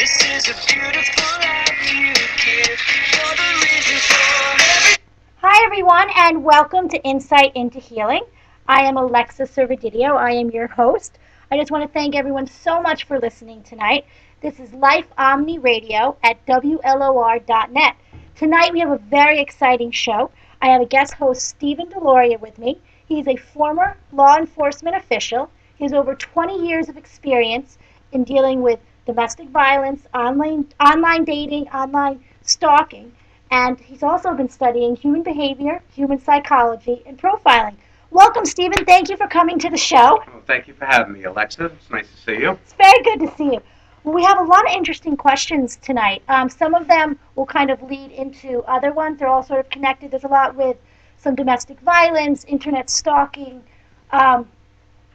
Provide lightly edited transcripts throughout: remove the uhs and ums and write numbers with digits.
This is a beautiful life you give. You're the reason for every. Hi, everyone, and welcome to Insight into Healing. I am Alexa Servodidio. I am your host. I just want to thank everyone so much for listening tonight. This is Life Omni Radio at WLOR.net. Tonight we have a very exciting show. I have a guest host, Stephen Deloria, with me. He's a former law enforcement official. He has over 20 years of experience in dealing with domestic violence, online dating, online stalking, and he's also been studying human behavior, human psychology, and profiling. Welcome, Stephen. Thank you for coming to the show. Well, thank you for having me, Alexa. It's nice to see you. It's very good to see you. Well, we have a lot of interesting questions tonight. Some of them will kind of lead into other ones. They're all sort of connected. There's a lot with some domestic violence, internet stalking,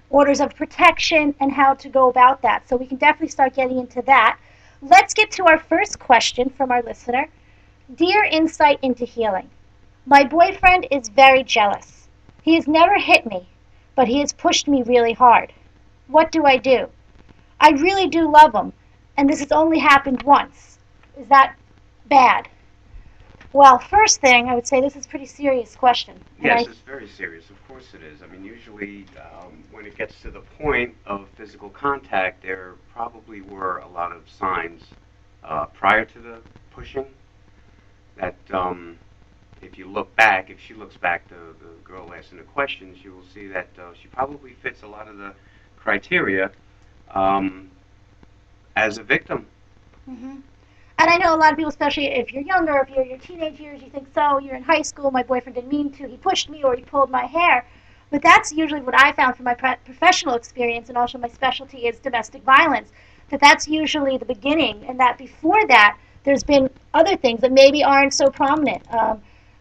orders of protection, and how to go about that. So we can definitely start getting into that. Let's get to our first question from our listener. Dear Insight into Healing, my boyfriend is very jealous. He has never hit me, but he has pushed me really hard. What do I do? I really do love him, and this has only happened once. Is that bad? Well, first thing, I would say this is a pretty serious question. Yes, it's very serious. Of course it is. I mean, usually when it gets to the point of physical contact, there probably were a lot of signs prior to the pushing that if you look back, if she looks back, the girl asking the questions, you will see that she probably fits a lot of the criteria as a victim. Mm-hmm. And I know a lot of people, especially if you're younger, if you're in your teenage years, you think, so, you're in high school, my boyfriend didn't mean to, he pushed me or he pulled my hair. But that's usually what I found from my professional experience, and also my specialty is domestic violence, that's usually the beginning, and that before that, there's been other things that maybe aren't so prominent.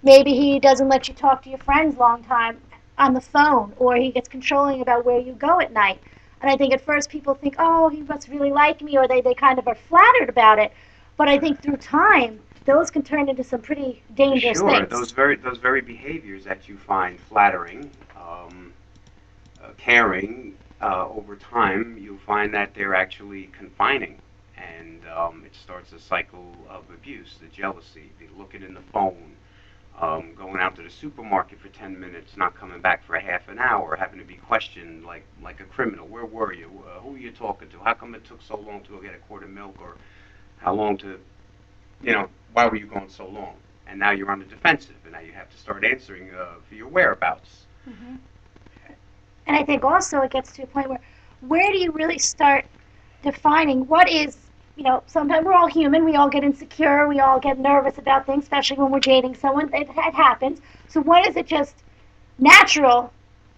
Maybe he doesn't let you talk to your friends long time on the phone, or he gets controlling about where you go at night. And I think at first people think, oh, he must really like me, or they kind of are flattered about it. But I think through time, those can turn into some pretty dangerous things. Sure, those very behaviors that you find flattering, caring, over time, you'll find that they're actually confining. And it starts a cycle of abuse, the jealousy, the looking in the phone, going out to the supermarket for 10 minutes, not coming back for a half an hour, having to be questioned like a criminal. Where were you? Who were you talking to? How come it took so long to go get a quart of milk? Or how long to, why were you going so long? And now you're on the defensive, and now you have to start answering for your whereabouts. Mm-hmm. And I think also it gets to a point where do you really start defining what is, sometimes we're all human, we all get insecure, we all get nervous about things, especially when we're dating someone, it happens. So when is it just natural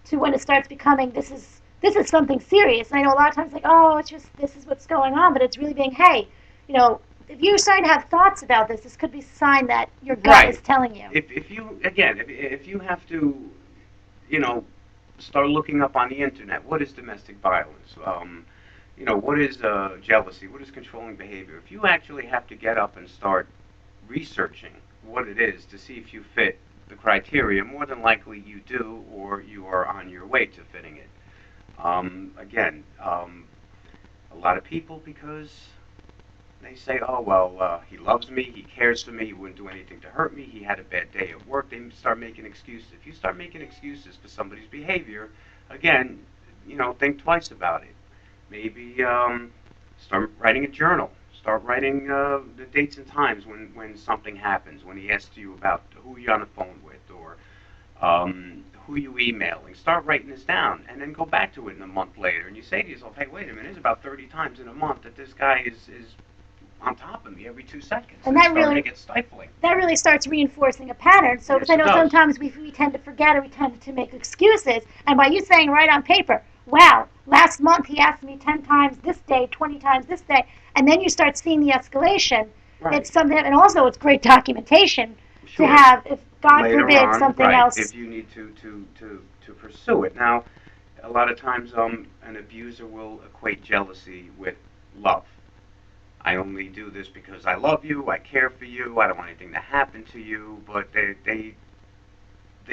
to when it starts becoming, this is something serious? And I know a lot of times like, oh, it's just, this is what's going on, but it's really being, hey, if you're starting to have thoughts about this could be a sign that your gut is telling you. If you have to, start looking up on the internet, what is domestic violence? What is jealousy? What is controlling behavior? If you actually have to get up and start researching what it is to see if you fit the criteria, more than likely you do, or you are on your way to fitting it. A lot of people, because they say, oh, well, he loves me, he cares for me, he wouldn't do anything to hurt me, he had a bad day at work, they start making excuses. If you start making excuses for somebody's behavior, again, think twice about it. Maybe start writing a journal. Start writing the dates and times when something happens, when he asks you about who you're on the phone with, or who you emailing. Start writing this down, and then go back to it in a month later, and you say to yourself, hey, wait a minute, there's about 30 times in a month that this guy is on top of me every 2 seconds. And that really gets stifling. That really starts reinforcing a pattern. So, because I know sometimes we tend to forget, or we tend to make excuses. And by you saying right on paper, wow, last month he asked me 10 times this day, 20 times this day, and then you start seeing the escalation. Right. It's something, and also it's great documentation to have, if God forbid something else. If you need to pursue it. Now, a lot of times an abuser will equate jealousy with love. I only do this because I love you, I care for you, I don't want anything to happen to you, but they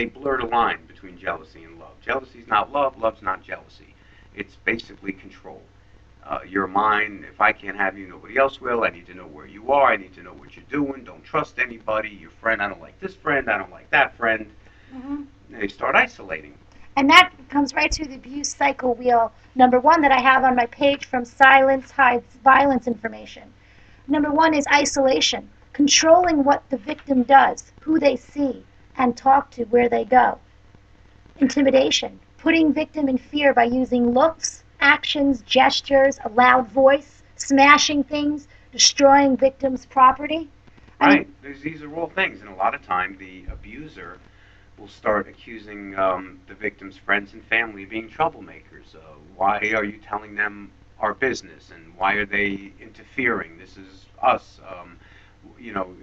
blur the line between jealousy and love. Jealousy is not love, love's not jealousy. It's basically control. You're mine. If I can't have you, nobody else will. I need to know where you are. I need to know what you're doing. Don't trust anybody. Your friend, I don't like this friend. I don't like that friend. Mm-hmm. And they start isolating. And that comes right through the abuse cycle wheel. Number one that I have on my page from Silence Hides Violence information. Number one is isolation, controlling what the victim does, who they see, and talk to, where they go. Intimidation, putting victim in fear by using looks, actions, gestures, a loud voice, smashing things, destroying victim's property. Right. These are all things. And a lot of time, the abuser will start accusing the victim's friends and family of being troublemakers. Why are you telling them our business? And why are they interfering? This is us. You know,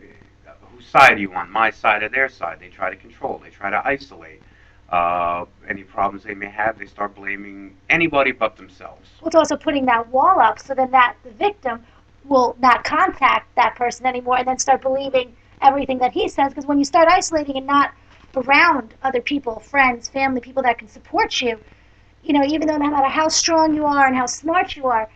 whose side are you on? My side or their side? They try to control. They try to isolate. Any problems they may have, they start blaming anybody but themselves. Well, it's also putting that wall up so then that the victim will not contact that person anymore and then start believing everything that he says. Because when you start isolating and not around other people, friends, family, people that can support you, you know, even though no matter how strong you are and how smart you are,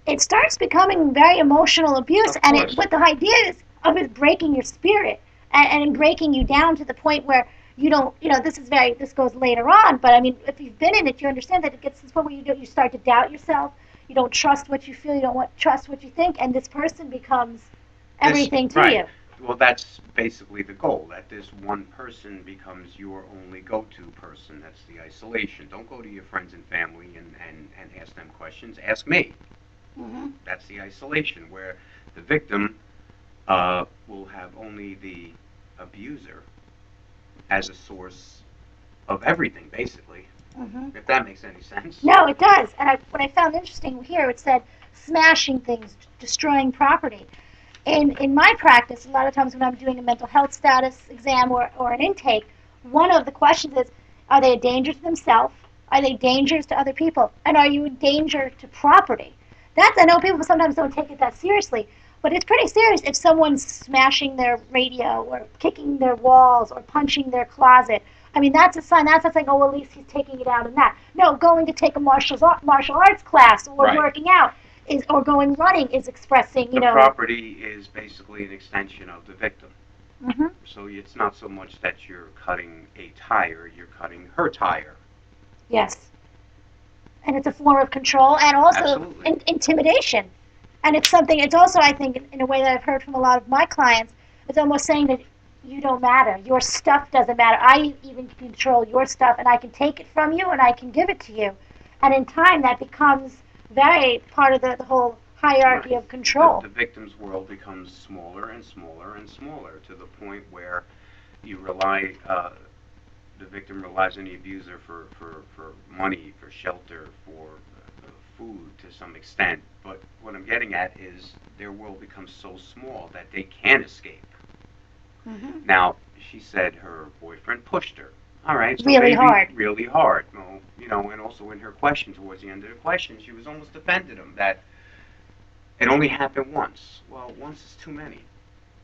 it starts becoming very emotional abuse. And it, with the ideas of it breaking your spirit and breaking you down to the point where you don't, you know, this goes later on, but I mean, if you've been in it, you understand that it gets to the point where you start to doubt yourself, you don't trust what you feel, you don't trust what you think, and this person becomes everything to you. Well, that's basically the goal, that this one person becomes your only go-to person. That's the isolation. Don't go to your friends and family and ask them questions. Ask me. Mm-hmm. That's the isolation, where the victim will have only the abuser as a source of everything, basically. Mm-hmm. If that makes any sense. No, it does. And what I found interesting here, it said smashing things, destroying property. In my practice, a lot of times when I'm doing a mental health status exam or an intake, one of the questions is, are they a danger to themselves? Are they dangers to other people? And are you a danger to property? That's, I know people sometimes don't take it that seriously, but it's pretty serious if someone's smashing their radio or kicking their walls or punching their closet. I mean, that's a sign. That's not saying, oh, well, at least he's taking it out in that. No, going to take a martial arts class or working out or going running is expressing, you know. The property is basically an extension of the victim. Mm-hmm. So it's not so much that you're cutting a tire, you're cutting her tire. Yes. And it's a form of control and also intimidation. And it's something, it's also, I think, in a way that I've heard from a lot of my clients, it's almost saying that you don't matter. Your stuff doesn't matter. I even control your stuff, and I can take it from you, and I can give it to you. And in time, that becomes very part of the whole hierarchy of control. The victim's world becomes smaller and smaller and smaller to the point where you rely, the victim relies on the abuser for money, for shelter, for food to some extent. But what I'm getting at is their world becomes so small that they can't escape. Mm-hmm. Now, she said her boyfriend pushed her. All right, so really hard. Really hard. Well, you know, and also in her question, towards the end of the question, she was almost defended him that it only happened once. Well, once is too many.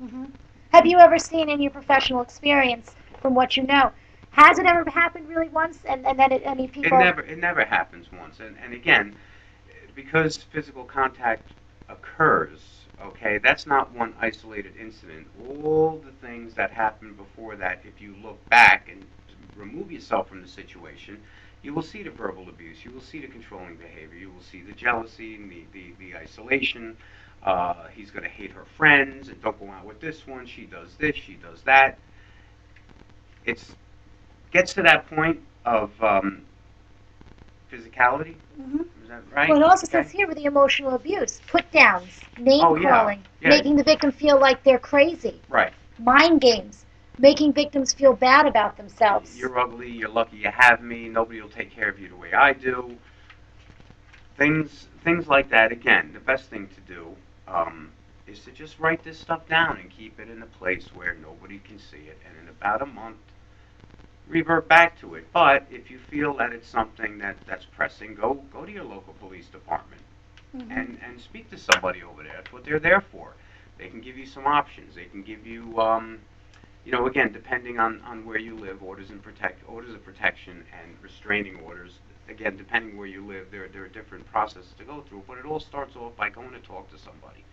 Mm-hmm. Have you ever seen in your professional experience, from what you know, has it ever happened really once, and then any people? It never happens once, and again, because physical contact occurs. Okay, that's not one isolated incident. All the things that happened before that, if you look back and remove yourself from the situation, you will see the verbal abuse, you will see the controlling behavior, you will see the jealousy and the isolation. He's going to hate her friends and don't go out with this one. She does this, she does that. It gets to that point of physicality. Mm-hmm. Is that right? Well, it also says here with the emotional abuse, put downs, name calling, yeah. Making the victim feel like they're crazy. Right. Mind games, making victims feel bad about themselves. You're ugly, you're lucky you have me, nobody will take care of you the way I do. Things like that. Again, the best thing to do is to just write this stuff down and keep it in a place where nobody can see it, and in about a month, revert back to it. But if you feel that it's something that's pressing, go to your local police department Mm-hmm. and speak to somebody over there. That's what they're there for. They can give you some options. They can give you, you know, again, depending on where you live, orders of protection and restraining orders, again, depending where you live, there are different processes to go through, but it all starts off by going to talk to somebody.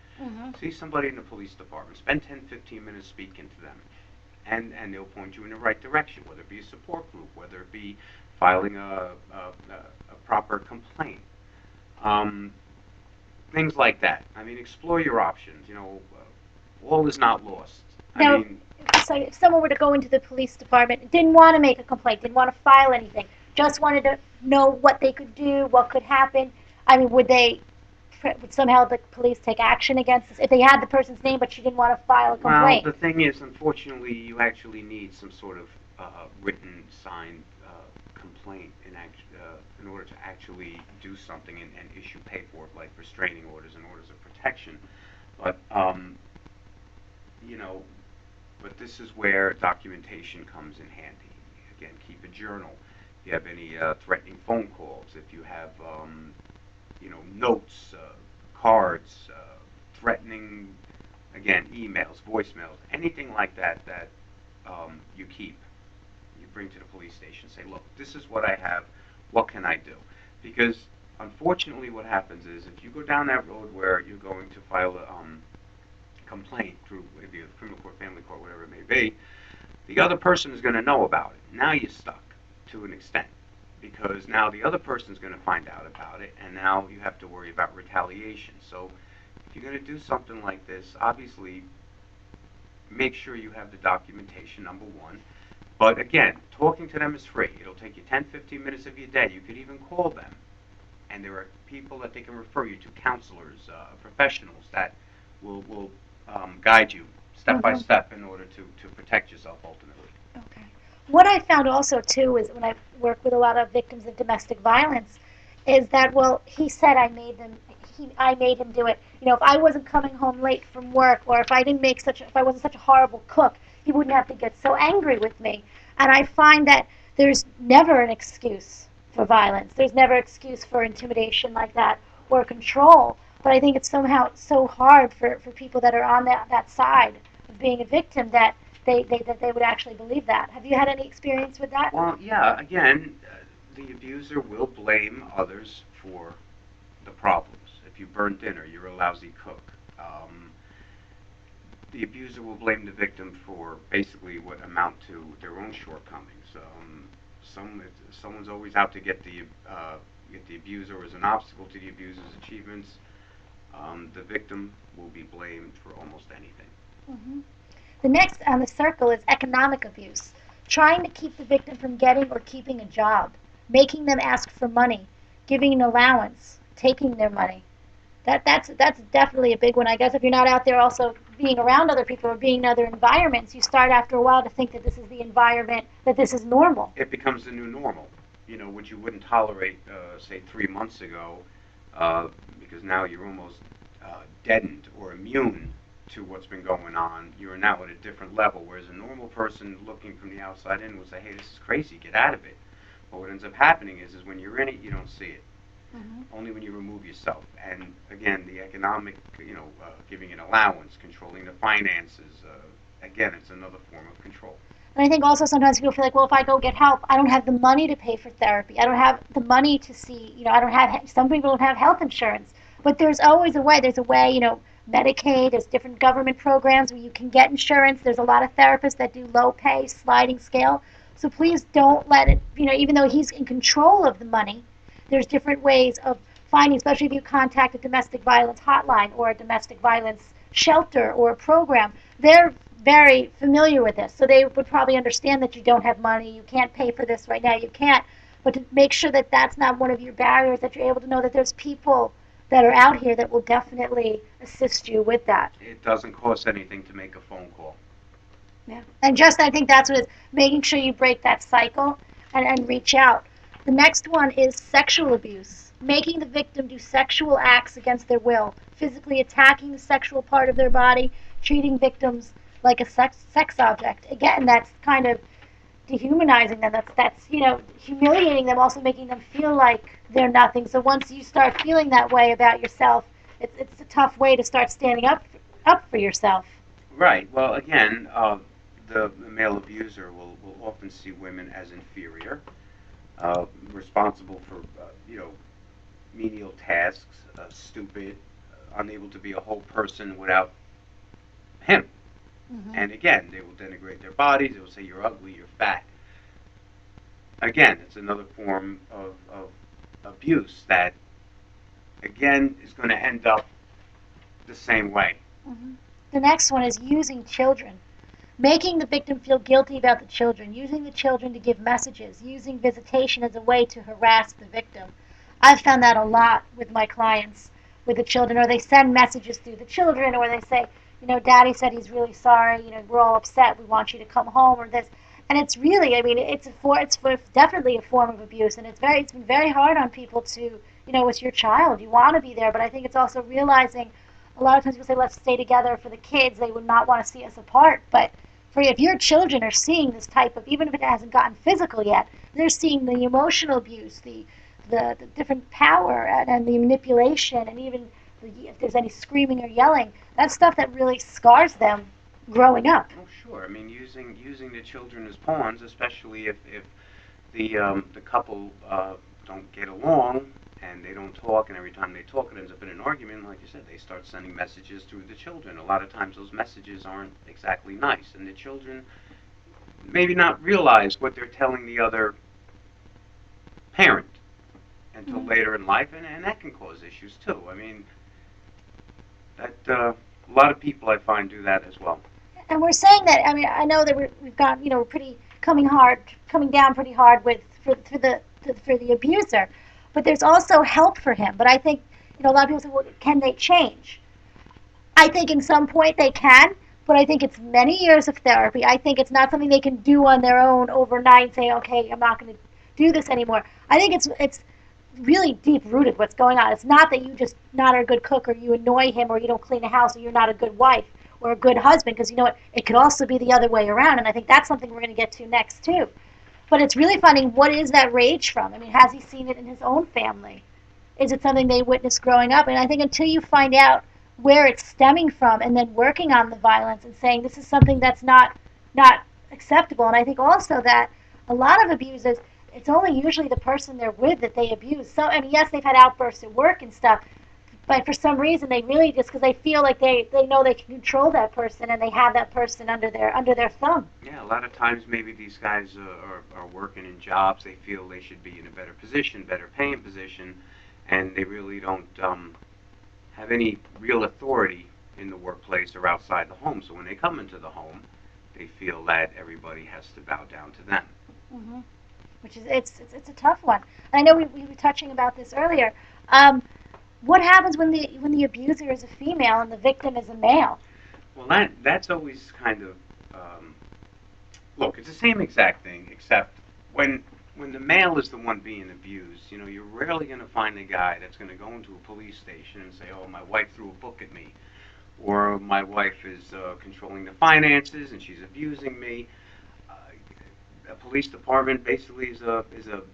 See somebody in the police department, spend 10, 15 minutes speaking to them, and they'll point you in the right direction, whether it be a support group, whether it be filing a proper complaint. Um, Things like that. I mean, explore your options. All is not lost. Now, so if someone were to go into the police department, didn't want to make a complaint, didn't want to file anything, just wanted to know what they could do, what could happen, I mean, would somehow the police take action against this? If they had the person's name, but she didn't want to file a complaint? Well, the thing is, unfortunately, you actually need some sort of written, signed complaint in order to actually do something and issue paperwork like restraining orders and orders of protection. But you know, but this is where documentation comes in handy. Again, keep a journal. If you have any threatening phone calls, if you have notes, cards, threatening, again, emails, voicemails, anything like that that you keep, you bring to the police station. Say, look, this is what I have. What can I do? Because unfortunately, what happens is if you go down that road where you're going to file a complaint through maybe a criminal court, family court, whatever it may be, the other person is going to know about it. Now you're stuck to an extent, because now the other person is going to find out about it, and now you have to worry about retaliation. So if you're going to do something like this, obviously make sure you have the documentation, number one. But again, talking to them is free. It'll take you 10, 15 minutes of your day. You could even call them, and there are people that they can refer you to, counselors, professionals that will guide you step by step in order to protect yourself ultimately. Okay. What I found also too is when I work with a lot of victims of domestic violence, is that, well, he said I made him do it. If I wasn't coming home late from work, or if I wasn't such a horrible cook, he wouldn't have to get so angry with me. And I find that there's never an excuse for violence. There's never an excuse for intimidation like that or control. But I think it's somehow so hard for people that are on that side of being a victim that they would actually believe that. Have you had any experience with that? Well, yeah, again, the abuser will blame others for the problems. If you burn dinner, you're a lousy cook. The abuser will blame the victim for basically what amount to their own shortcomings. Someone's always out to get the abuser as an obstacle to the abuser's achievements. The victim will be blamed for almost anything. Mm-hmm. The next on the circle is economic abuse. Trying to keep the victim from getting or keeping a job, making them ask for money, giving an allowance, taking their money. That's definitely a big one. I guess if you're not out there also being around other people or being in other environments, you start after a while to think that this is the environment, that this is normal. It becomes the new normal. Which you wouldn't tolerate, say, 3 months ago, because now you're almost deadened or immune to what's been going on. You're now at a different level, whereas a normal person looking from the outside in would say, hey, this is crazy, get out of it. But what ends up happening is when you're in it, you don't see it. Only when you remove yourself. And again, the economic, giving an allowance, controlling the finances, again, it's another form of control. And I think also sometimes people feel like, well, if I go get help, I don't have the money to pay for therapy. I don't have the money to see, I don't have, some people don't have health insurance. But there's always a way. There's a way, Medicaid, there's different government programs where you can get insurance. There's a lot of therapists that do low pay, sliding scale. So please don't let it, even though he's in control of the money, there's different ways of finding, especially if you contact a domestic violence hotline or a domestic violence shelter or a program. They're very familiar with this, so they would probably understand that you don't have money, you can't pay for this right now, you can't. But to make sure that that's not one of your barriers, that you're able to know that there's people that are out here that will definitely assist you with that. It doesn't cost anything to make a phone call. Yeah, and just I think that's what it's making sure you break that cycle and reach out. The next one is sexual abuse, making the victim do sexual acts against their will, physically attacking the sexual part of their body, treating victims like a sex object. Again, that's kind of dehumanizing them. That's humiliating them, also making them feel like they're nothing. So once you start feeling that way about yourself, it's a tough way to start standing up for yourself. Right. Well, again, the male abuser will often see women as inferior. responsible for, menial tasks, stupid, unable to be a whole person without him. And again, they will denigrate their bodies. They will say you're ugly, you're fat. Again, it's another form of abuse that, again, is going to end up the same way. The next one is using children. Making the victim feel guilty about the children, using the children to give messages, using visitation as a way to harass the victim. I've found that a lot with my clients, with the children, or they send messages through the children, or they say, Daddy said he's really sorry, we're all upset, we want you to come home, or this. And it's really, I mean, it's definitely a form of abuse, and it's been very hard on people to, it's your child, you want to be there, but I think it's also realizing a lot of times people say, let's stay together for the kids, they would not want to see us apart, but if your children are seeing this type of, even if it hasn't gotten physical yet, they're seeing the emotional abuse, the different power and the manipulation, and even if there's any screaming or yelling, that's stuff that really scars them growing up. Oh, sure. I mean, using the children as pawns, especially if the couple don't get along and they don't talk, and every time they talk, it ends up in an argument. Like you said, they start sending messages through the children. A lot of times, those messages aren't exactly nice, and the children maybe not realize what they're telling the other parent until later in life, and that can cause issues too. I mean, that a lot of people I find do that as well. And we're saying that. I mean, I know that we've got pretty coming down pretty hard for the abuser, but there's also help for him. But I think a lot of people say, well, can they change? I think in some point they can, but I think it's many years of therapy. I think it's not something they can do on their own overnight. Say, okay, I'm not going to do this anymore. I think it's really deep rooted what's going on. It's not that you just not a good cook, or you annoy him, or you don't clean the house, or you're not a good wife or a good husband, because you know what, it could also be the other way around, and I think that's something we're going to get to next too. But it's really funny, what is that rage from? I mean, has he seen it in his own family? Is it something they witnessed growing up? And I think until you find out where it's stemming from, and then working on the violence and saying this is something that's not acceptable. And I think also that a lot of abusers, it's only usually the person they're with that they abuse. So, I mean, yes, they've had outbursts at work and stuff, but for some reason they really just, because they feel like they know they can control that person, and they have that person under their thumb. Yeah, a lot of times maybe these guys are working in jobs they feel they should be in a better position, better paying position, and they really don't have any real authority in the workplace or outside the home. So when they come into the home, they feel that everybody has to bow down to them. Mm-hmm. Which is it's a tough one. I know we were touching about this earlier. What happens when the abuser is a female and the victim is a male? Well, that's always kind of look. It's the same exact thing, except when the male is the one being abused, you're rarely going to find a guy that's going to go into a police station and say, "Oh, my wife threw a book at me," or "My wife is controlling the finances and she's abusing me." Uh, a police department basically is a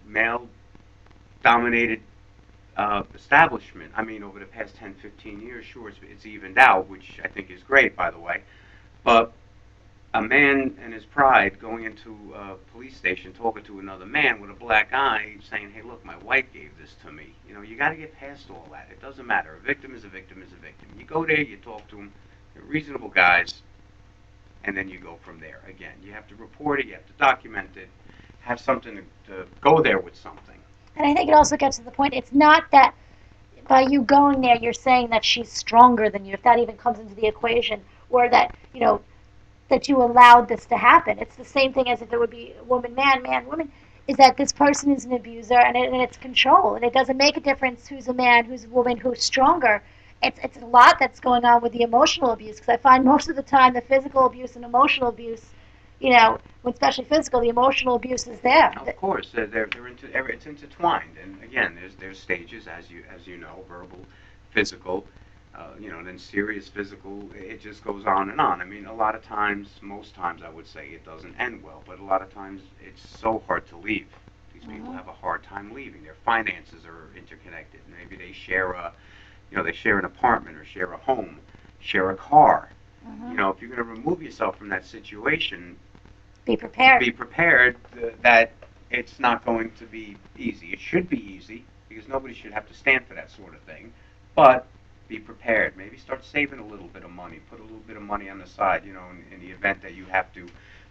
male-dominated establishment. I mean, over the past 10, 15 years, sure, it's evened out, which I think is great, by the way. But a man and his pride going into a police station, talking to another man with a black eye, saying, "Hey, look, my wife gave this to me." You got to get past all that. It doesn't matter. A victim is a victim is a victim. You go there, you talk to them. They're reasonable guys, and then you go from there. Again, you have to report it. You have to document it. Have something to go there with something. And I think it also gets to the point, it's not that by you going there you're saying that she's stronger than you, if that even comes into the equation, or that that you allowed this to happen. It's the same thing as if it would be woman, man, woman, is that this person is an abuser, and it's control, and it doesn't make a difference who's a man, who's a woman, who's stronger. It's a lot that's going on with the emotional abuse, because I find most of the time the physical abuse and emotional abuse, especially physical, the emotional abuse is there. Of course, it's intertwined, and again, there's stages, as you know, verbal, physical, then serious physical. It just goes on and on. I mean, a lot of times, most times, I would say it doesn't end well, but a lot of times it's so hard to leave. These people have a hard time leaving. Their finances are interconnected. Maybe they share they share an apartment or share a home, share a car. If you're going to remove yourself from that situation, be prepared. That it's not going to be easy. It should be easy because nobody should have to stand for that sort of thing. But be prepared. Maybe start saving a little bit of money. Put a little bit of money on the side, in the event that you have to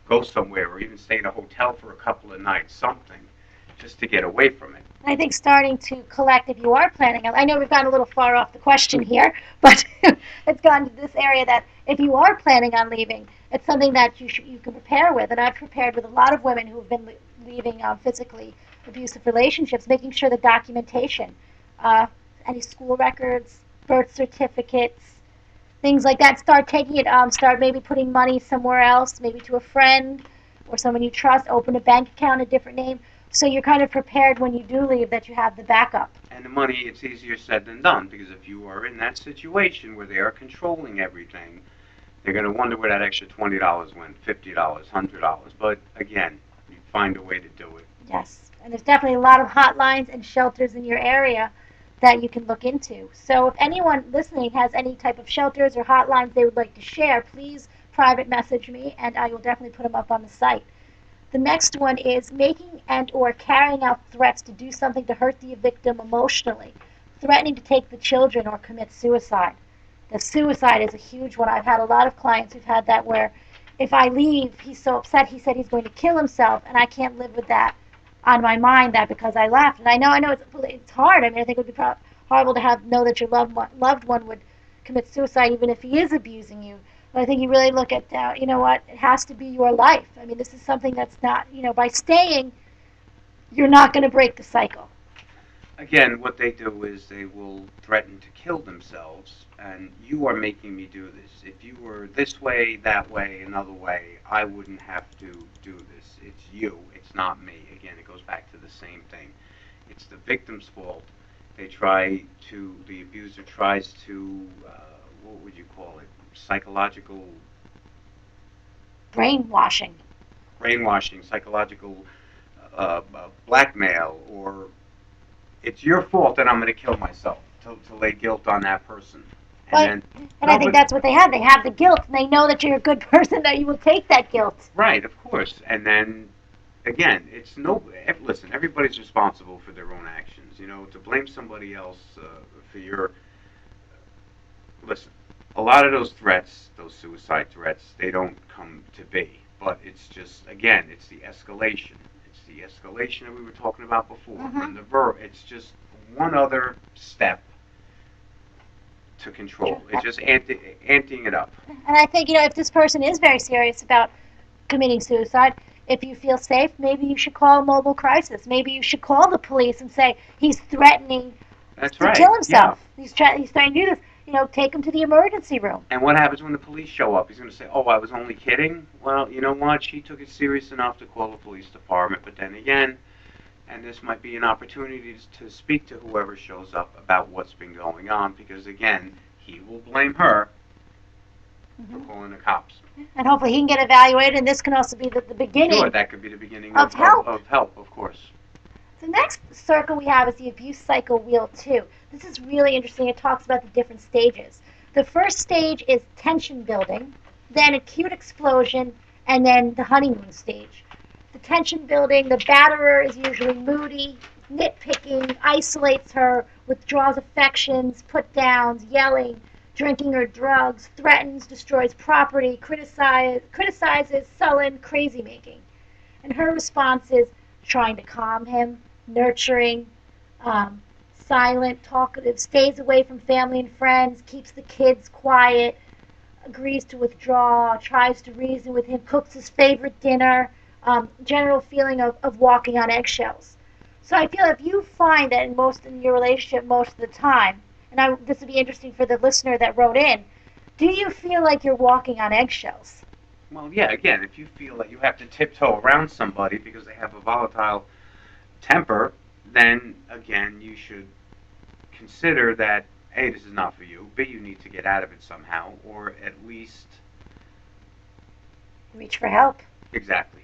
go somewhere or even stay in a hotel for a couple of nights, something, just to get away from it. I think starting to collect, if you are planning, I know we've gone a little far off the question here, but it's gone to this area that if you are planning on leaving, it's something that you can prepare with. And I've prepared with a lot of women who have been leaving physically abusive relationships, making sure the documentation, any school records, birth certificates, things like that. Start taking it. Start maybe putting money somewhere else, maybe to a friend or someone you trust. Open a bank account, a different name. So you're kind of prepared when you do leave that you have the backup. And the money, it's easier said than done, because if you are in that situation where they are controlling everything, they're going to wonder where that extra $20 went, $50, $100. But again, you find a way to do it. Yes, and there's definitely a lot of hotlines and shelters in your area that you can look into. So if anyone listening has any type of shelters or hotlines they would like to share, please private message me, and I will definitely put them up on the site. The next one is making and or carrying out threats to do something to hurt the victim emotionally, threatening to take the children or commit suicide. The suicide is a huge one. I've had a lot of clients who've had that where if I leave, he's so upset, he said he's going to kill himself, and I can't live with that on my mind that because I left. And I know it's hard. I mean, I think it would be horrible to know that your loved one would commit suicide even if he is abusing you. But I think you really look at, you know what, it has to be your life. I mean, this is something that's not, by staying, you're not going to break the cycle. Again, what they do is they will threaten to kill themselves, and you are making me do this. If you were this way, that way, another way, I wouldn't have to do this. It's you, it's not me. Again, it goes back to the same thing. It's the victim's fault. The abuser tries to, what would you call it? Psychological brainwashing, psychological blackmail, or it's your fault that I'm going to kill myself to lay guilt on that person. And I think that's what they have. They have the guilt, and they know that you're a good person, that you will take that guilt. Right, of course. And then, again, listen, everybody's responsible for their own actions. To blame somebody else for your... Listen, a lot of those threats, those suicide threats, they don't come to be. But it's just, again, it's the escalation. It's the escalation that we were talking about before. Mm-hmm. It's just one other step to control. It's just anteing it up. And I think, if this person is very serious about committing suicide, if you feel safe, maybe you should call a mobile crisis. Maybe you should call the police and say he's threatening to kill himself. Yeah. He's trying to do this. Take him to the emergency room. And what happens when the police show up? He's going to say, oh, I was only kidding? Well, you know what? She took it serious enough to call the police department. But then again, and this might be an opportunity to speak to whoever shows up about what's been going on, because, again, he will blame her for calling the cops. And hopefully he can get evaluated, and this can also be the beginning. Sure, that could be the beginning of help. Of help, of course. The next circle we have is the abuse cycle wheel 2. This is really interesting. It talks about the different stages. The first stage is tension building, then acute explosion, and then the honeymoon stage. The tension building, the batterer is usually moody, nitpicking, isolates her, withdraws affections, put downs, yelling, drinking or drugs, threatens, destroys property, criticizes, sullen, crazy making. And her response is trying to calm him, nurturing, silent, talkative, stays away from family and friends, keeps the kids quiet, agrees to withdraw, tries to reason with him, cooks his favorite dinner, general feeling of walking on eggshells. So I feel if you find that in your relationship most of the time, and this would be interesting for the listener that wrote in, do you feel like you're walking on eggshells? Well, yeah, again, if you feel that you have to tiptoe around somebody because they have a volatile temper, then, again, you should consider that, A, this is not for you, B, you need to get out of it somehow, or at least... reach for help. Exactly.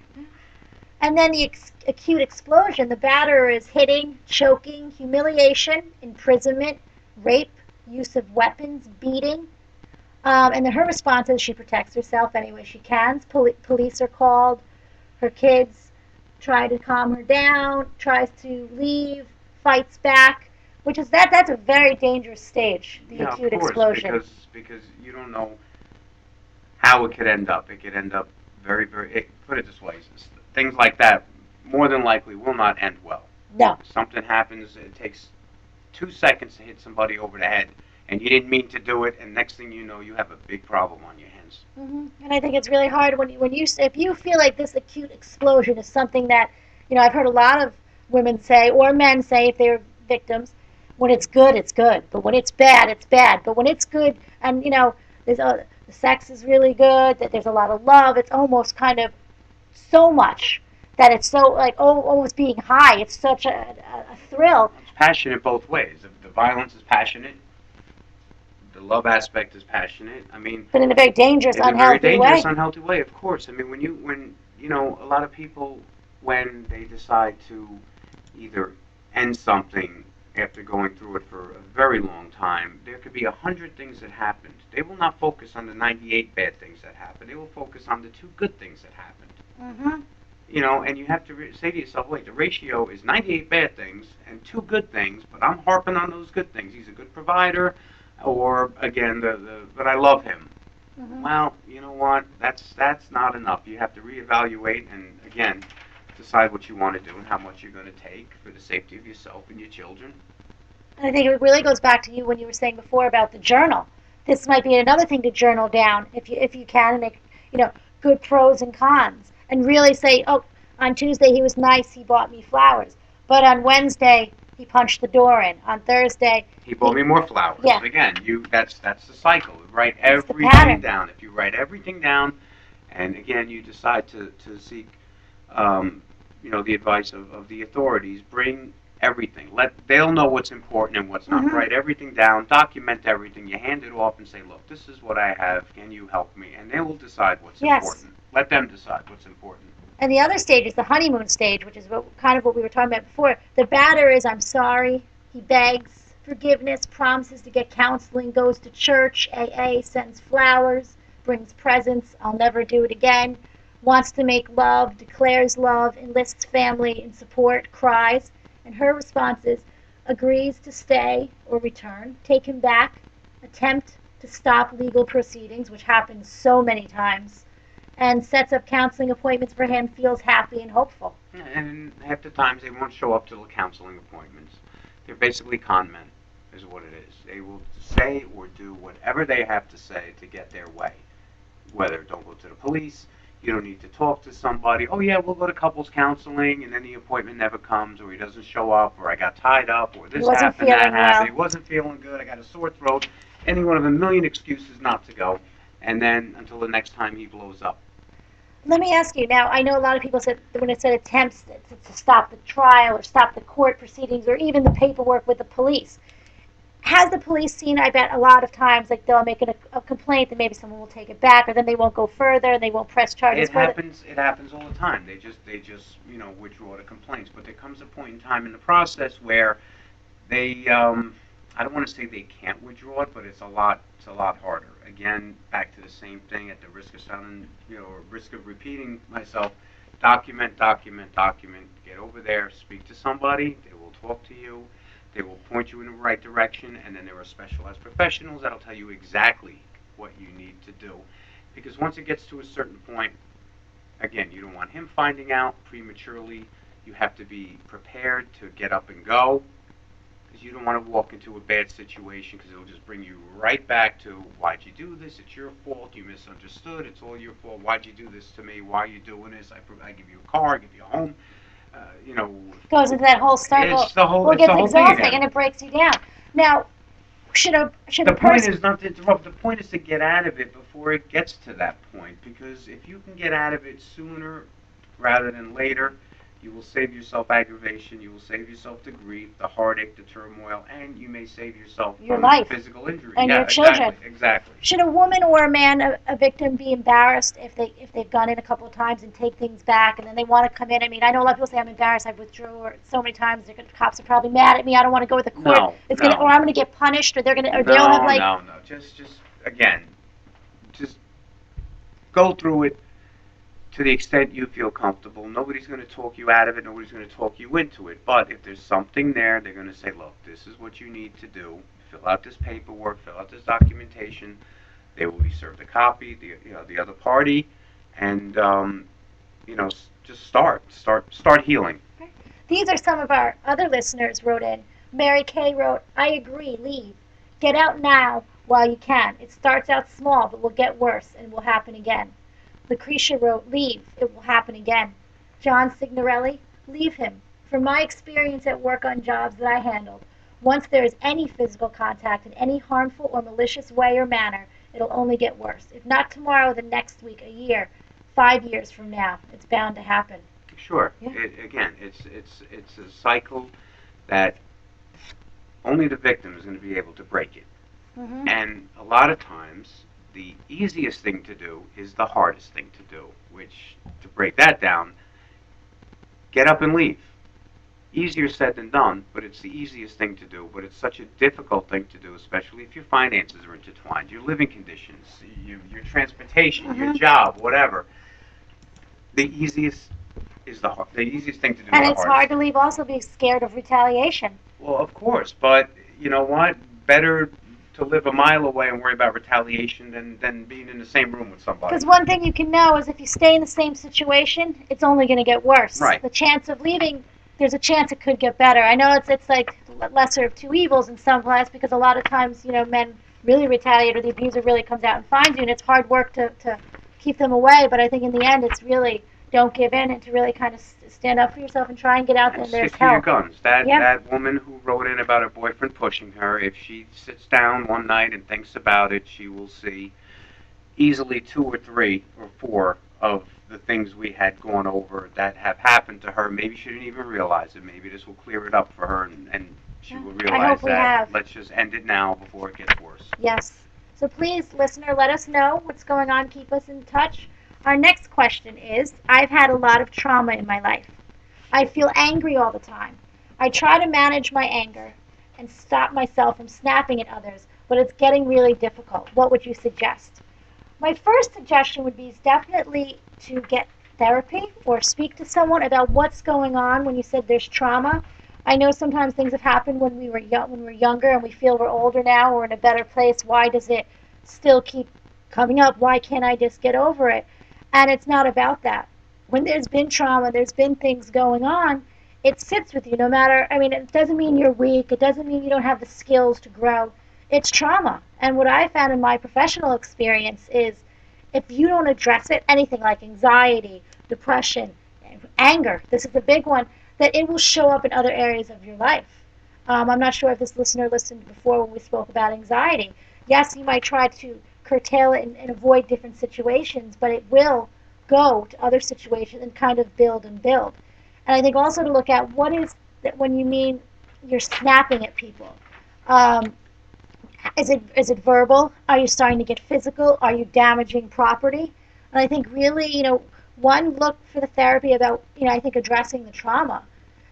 And then the acute explosion, the batterer is hitting, choking, humiliation, imprisonment, rape, use of weapons, beating. And then her response is she protects herself any way she can. Police are called, her kids, try to calm her down, tries to leave, fights back, which is that's a very dangerous stage, the Yeah, of acute course, explosion. because you don't know how it could end up. It could end up put it this way, things like that more than likely will not end well. No. Something happens, it takes 2 seconds to hit somebody over the head, and you didn't mean to do it, and next thing you know, you have a big problem on your hands. And I think it's really hard when you if you feel like this acute explosion is something that, I've heard a lot of women say or men say if they're victims, when it's good, it's good, but when it's bad, it's bad. But when it's good, and the sex is really good, that there's a lot of love, it's almost kind of so much that it's so like almost being high. It's such a thrill. It's passionate both ways. The violence is passionate. The love aspect is passionate. I mean, But in a very dangerous, in a very unhealthy dangerous, way. unhealthy way, of course. I mean, when a lot of people, when they decide to either end something after going through it for a very long time, there could be 100 things that happened. They will not focus on the 98 bad things that happened. They will focus on the 2 good things that happened. And you have to say to yourself, wait, the ratio is 98 bad things and 2 good things, but I'm harping on those good things. He's a good provider, or again, but I love him. Well, you know what? That's not enough. You have to reevaluate and again decide what you want to do and how much you're going to take for the safety of yourself and your children. And I think it really goes back to you when you were saying before about the journal. This might be another thing to journal down if you can and make good pros and cons and really say, oh, on Tuesday he was nice, he bought me flowers, but on Wednesday he punched the door in. On Thursday he bought me more flowers. Yeah. Again, that's the cycle. Write It's the everything pattern. down. If you write everything down, and again you decide to seek the advice of the authorities, bring everything. They'll know what's important and what's not. Write everything down, document everything. You hand it off and say, look, this is what I have. Can you help me? And they will decide what's Yes. important. Let them decide what's important. And the other stage is the honeymoon stage, which is kind of what we were talking about before. The batter is, I'm sorry. He begs forgiveness, promises to get counseling, goes to church, AA, sends flowers, brings presents, I'll never do it again, wants to make love, declares love, enlists family in support, cries. And her response is, agrees to stay or return, take him back, attempt to stop legal proceedings, which happens so many times, and sets up counseling appointments for him, feels happy and hopeful. And half the times they won't show up to the counseling appointments. They're basically con men, is what it is. They will say or do whatever they have to say to get their way. Whether don't go to the police, you don't need to talk to somebody. Oh yeah, we'll go to couples counseling, and then the appointment never comes, or he doesn't show up, or I got tied up, or this happened, that happened. He wasn't feeling good. I got a sore throat. Any one of a million excuses not to go, and then until the next time he blows up. Let me ask you now. I know a lot of people said when it said attempts to stop the trial or stop the court proceedings or even the paperwork with the police. Has the police seen? I bet a lot of times, like they'll make a complaint, then maybe someone will take it back, or then they won't go further, and they won't press charges further. It happens all the time. They just withdraw the complaints. But there comes a point in time in the process where they I don't want to say they can't withdraw it, but it's a lot harder. Again, back to the same thing. At the risk of sounding, or risk of repeating myself, document. Get over there, speak to somebody. They will talk to you. They will point you in the right direction, and then there are specialized professionals that'll tell you exactly what you need to do. Because once it gets to a certain point, again, you don't want him finding out prematurely. You have to be prepared to get up and go, because you don't want to walk into a bad situation, because it'll just bring you right back to, why'd you do this? It's your fault. You misunderstood. It's all your fault. Why'd you do this to me? Why are you doing this? I give you a car. I give you a home. Goes into that whole circle. It's the whole, well, it gets the whole exhausting thing again. and it breaks you down. Now, the point is not to interrupt. The point is to get out of it before it gets to that point, because if you can get out of it sooner rather than later, you will save yourself aggravation, you will save yourself the grief, the heartache, the turmoil, and you may save yourself your from life, physical injury. And your children. Exactly. Should a woman or a man, a victim, be embarrassed if they've gone in a couple of times and take things back, and then they want to come in? I mean, I know a lot of people say, I'm embarrassed, I withdrew, or so many times the cops are probably mad at me, I don't want to go to the court. No. Or I'm going to get punished, or they'll have like... No. Just again, just go through it. to the extent you feel comfortable. Nobody's going to talk you out of it. Nobody's going to talk you into it. But if there's something there, they're going to say, look, this is what you need to do. Fill out this paperwork. Fill out this documentation. They will be served a copy. The other party, and just start healing. These are some of our other listeners wrote in. Mary Kay wrote, I agree, leave. Get out now while you can. It starts out small, but will get worse and will happen again. Lucretia wrote, leave. It will happen again. John Signorelli, leave him. From my experience at work on jobs that I handled, once there is any physical contact in any harmful or malicious way or manner, it'll only get worse. If not tomorrow, then next week, a year, 5 years from now. It's bound to happen. Sure. Yeah. It's a cycle that only the victim is going to be able to break it. Mm-hmm. And a lot of times, the easiest thing to do is the hardest thing to do, which, to break that down, get up and leave. Easier said than done, but it's the easiest thing to do. But it's such a difficult thing to do, especially if your finances are intertwined, your living conditions, your transportation, Mm-hmm. your job, whatever. The easiest thing to do. And it's hard to leave also being scared of retaliation. Well, of course, but you know what? Better to live a mile away and worry about retaliation than being in the same room with somebody. Because one thing you can know is if you stay in the same situation, it's only going to get worse. Right. The chance of leaving, there's a chance it could get better. I know it's like lesser of two evils in some class because a lot of times, men really retaliate or the abuser really comes out and finds you, and it's hard work to keep them away. But I think in the end, it's really don't give in and to really kind of stand up for yourself and try and get out there and there's stick to your help. guns. That woman who wrote in about her boyfriend pushing her, if she sits down one night and thinks about it, she will see easily 2 or 3 or 4 of the things we had gone over that have happened to her. Maybe she didn't even realize it. Maybe this will clear it up for her and she will realize that let's just end it now before it gets worse. Yes. So please, listener, let us know what's going on. Keep us in touch. Our next question is, I've had a lot of trauma in my life. I feel angry all the time. I try to manage my anger and stop myself from snapping at others, but it's getting really difficult. What would you suggest? My first suggestion would be definitely to get therapy or speak to someone about what's going on when you said there's trauma. I know sometimes things have happened when we're younger and we feel we're older now, we're in a better place. Why does it still keep coming up? Why can't I just get over it? And it's not about that. When there's been trauma, there's been things going on, it sits with you no matter, it doesn't mean you're weak. It doesn't mean you don't have the skills to grow. It's trauma. And what I found in my professional experience is if you don't address it, anything like anxiety, depression, anger, this is the big one, that it will show up in other areas of your life. I'm not sure if this listener listened before when we spoke about anxiety. Yes, you might try to curtail it and avoid different situations, but it will go to other situations and kind of build and build. And I think also to look at what is that when you mean you're snapping at people. Is it verbal? Are you starting to get physical? Are you damaging property? And I think really, one, look for the therapy about, I think addressing the trauma.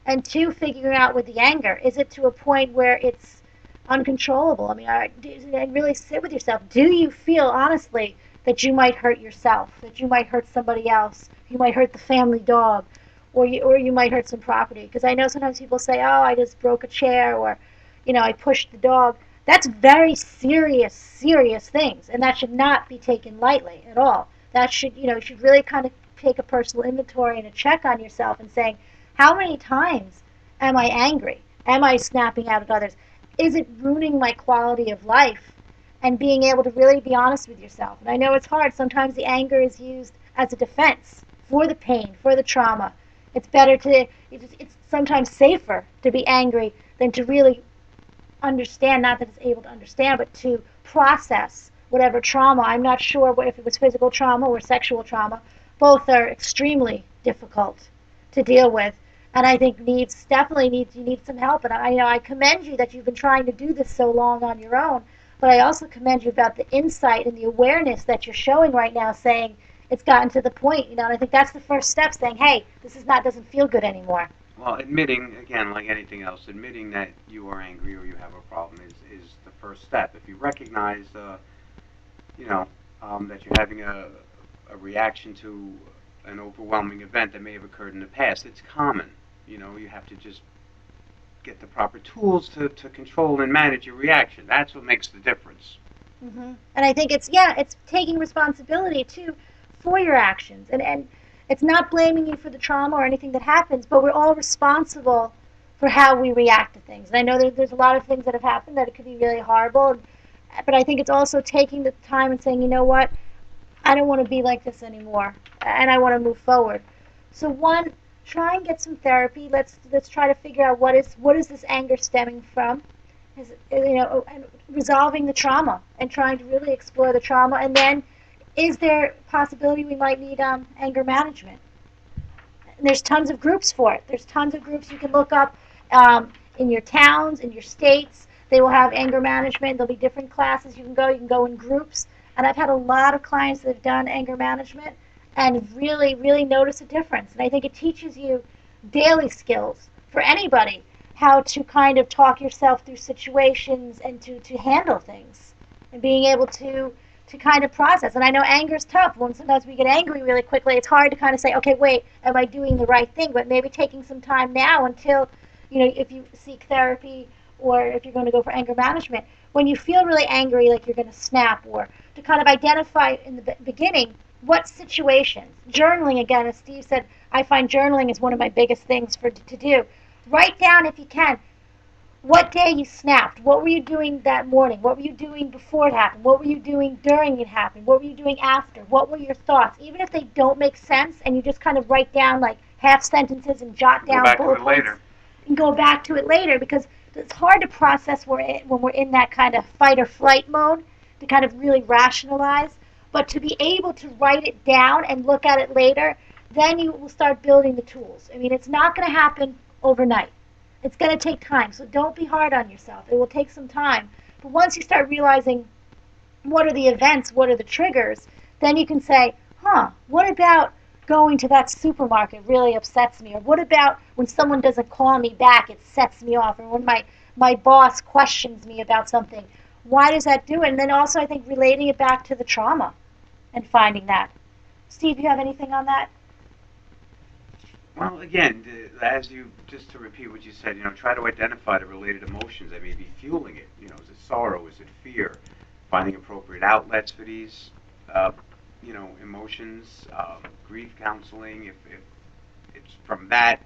And 2, figuring out with the anger, is it to a point where it's uncontrollable? And really sit with yourself. Do you feel honestly that you might hurt yourself, that you might hurt somebody else, you might hurt the family dog, or you might hurt some property? Because I know sometimes people say, "Oh, I just broke a chair," or, "I pushed the dog." That's very serious things, and that should not be taken lightly at all. That should, you should really kind of take a personal inventory and a check on yourself and saying, how many times am I angry? Am I snapping out at others? Is it ruining my quality of life? And being able to really be honest with yourself. And I know it's hard. Sometimes the anger is used as a defense for the pain, for the trauma. It's sometimes safer to be angry than to really understand, not that it's able to understand, but to process whatever trauma. I'm not sure if it was physical trauma or sexual trauma. Both are extremely difficult to deal with. And I think you need some help. And I commend you that you've been trying to do this so long on your own. But I also commend you about the insight and the awareness that you're showing right now, saying it's gotten to the point. And I think that's the first step, saying, hey, doesn't feel good anymore. Well, admitting, again, like anything else, admitting that you are angry or you have a problem is the first step. If you recognize, that you're having a reaction to an overwhelming event that may have occurred in the past. It's common. You know, you have to just get the proper tools to control and manage your reaction. That's what makes the difference. And I think it's taking responsibility too for your actions, and it's not blaming you for the trauma or anything that happens, but we're all responsible for how we react to things. And I know there's a lot of things that have happened that it could be really horrible, but I think it's also taking the time and saying, you know what, I don't want to be like this anymore, and I want to move forward. So one, try and get some therapy. Let's try to figure out what is this anger stemming from, and resolving the trauma and trying to really explore the trauma. And then, is there a possibility we might need anger management? And there's tons of groups for it. There's tons of groups you can look up in your towns, in your states. They will have anger management. There'll be different classes you can go. You can go in groups. And I've had a lot of clients that have done anger management and really, really notice a difference. And I think it teaches you daily skills for anybody, how to kind of talk yourself through situations and to handle things and being able to kind of process. And I know anger is tough. When sometimes we get angry really quickly, it's hard to kind of say, okay, wait, am I doing the right thing? But maybe taking some time now until, if you seek therapy or if you're going to go for anger management, when you feel really angry, like you're going to snap, or to kind of identify in the beginning what situations. Journaling, again, as Steve said, I find journaling is one of my biggest things to do. Write down, if you can, what day you snapped. What were you doing that morning? What were you doing before it happened? What were you doing during it happened? What were you doing after? What were your thoughts? Even if they don't make sense and you just kind of write down like half sentences and jot down bullet points and go back to it later, because it's hard to process when we're in that kind of fight or flight mode, to kind of really rationalize. But to be able to write it down and look at it later, then you will start building the tools. I mean, it's not going to happen overnight. It's going to take time. So don't be hard on yourself. It will take some time. But once you start realizing what are the events, what are the triggers, then you can say, what about going to that supermarket really upsets me? Or what about when someone doesn't call me back, it sets me off? Or when my boss questions me about something, why does that do it? And then also I think relating it back to the trauma and finding that. Steve, you have anything on that? Well, again, just to repeat what you said, try to identify the related emotions that may be fueling it. Is it sorrow? Is it fear? Finding appropriate outlets for these, emotions. Grief counseling, if it's from that,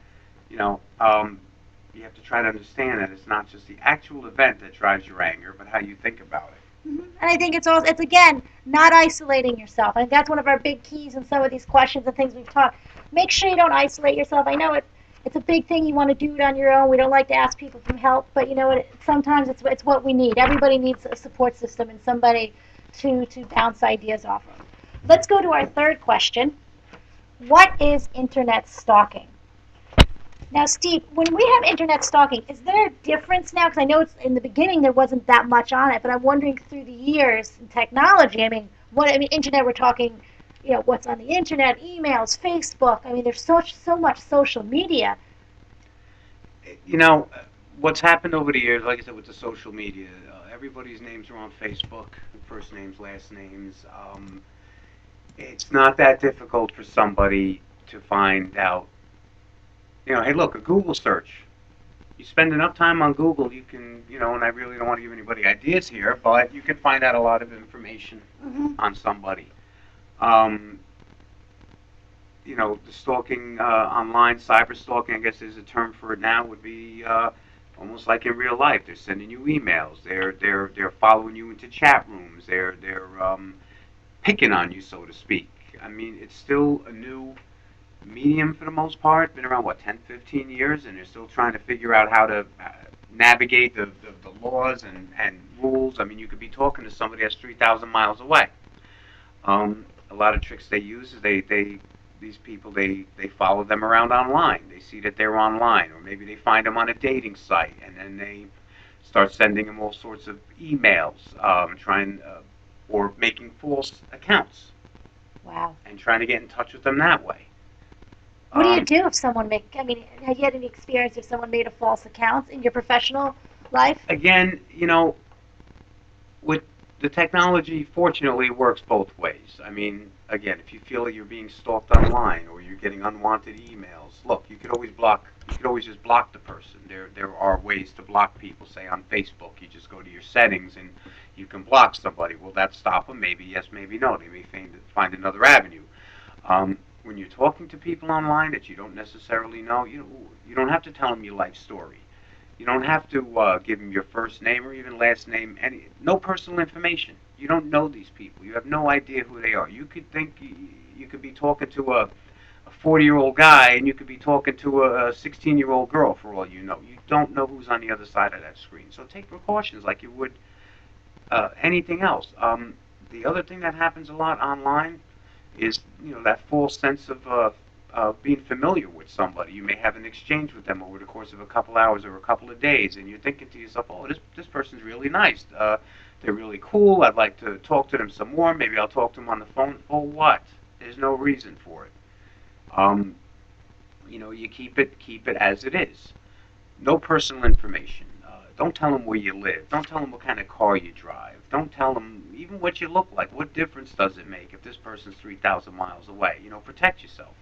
you have to try to understand that it's not just the actual event that drives your anger, but how you think about it. And I think it's again, not isolating yourself. I think that's one of our big keys in some of these questions and things we've talked. Make sure you don't isolate yourself. I know it's a big thing. You want to do it on your own. We don't like to ask people for help, but sometimes it's what we need. Everybody needs a support system and somebody to bounce ideas off of. Let's go to our third question. What is internet stalking? Now, Steve, when we have internet stalking, is there a difference now? Because I know it's in the beginning there wasn't that much on it, but I'm wondering through the years in technology. Internet. We're talking, what's on the internet, emails, Facebook. I mean, there's so much social media. What's happened over the years, like I said, with the social media, everybody's names are on Facebook, first names, last names. It's not that difficult for somebody to find out. Hey, look, a Google search. You spend enough time on Google, you can, and I really don't want to give anybody ideas here, but you can find out a lot of information on somebody. The stalking online, cyber stalking, I guess there's a term for it now, would be almost like in real life. They're sending you emails. They're following you into chat rooms. They're picking on you, so to speak. I mean, it's still a new medium for the most part. Been around 10, 15 years, and they're still trying to figure out how to navigate the laws and rules. I mean, you could be talking to somebody that's 3,000 miles away. A lot of tricks they use is these people follow them around online. They see that they're online, or maybe they find them on a dating site, and then they start sending them all sorts of emails, or making false accounts. Wow. And trying to get in touch with them that way. What do you do if someone have you had any experience if someone made a false account in your professional life? Again, with the technology, fortunately, works both ways. I mean, again, if you feel that you're being stalked online or you're getting unwanted emails, look, you could always block. You could always just block the person. There are ways to block people. Say on Facebook, you just go to your settings and you can block somebody. Will that stop them? Maybe yes, maybe no. They may find another avenue. When you're talking to people online that you don't necessarily know, you don't have to tell them your life story. You don't have to give them your first name or even last name. No personal information. You don't know these people. You have no idea who they are. You could think you could be talking to a 40-year-old guy, and you could be talking to a 16-year-old girl for all you know. You don't know who's on the other side of that screen. So take precautions like you would anything else. The other thing that happens a lot online is that false sense of being familiar with somebody. You may have an exchange with them over the course of a couple hours or a couple of days, and you're thinking to yourself, "Oh, this person's really nice. They're really cool. I'd like to talk to them some more. Maybe I'll talk to them on the phone." For what? There's no reason for it. Um, you keep it as it is. No personal information. Don't tell them where you live. Don't tell them what kind of car you drive. Don't tell them even what you look like. What difference does it make if this person's 3,000 miles away? Protect yourself.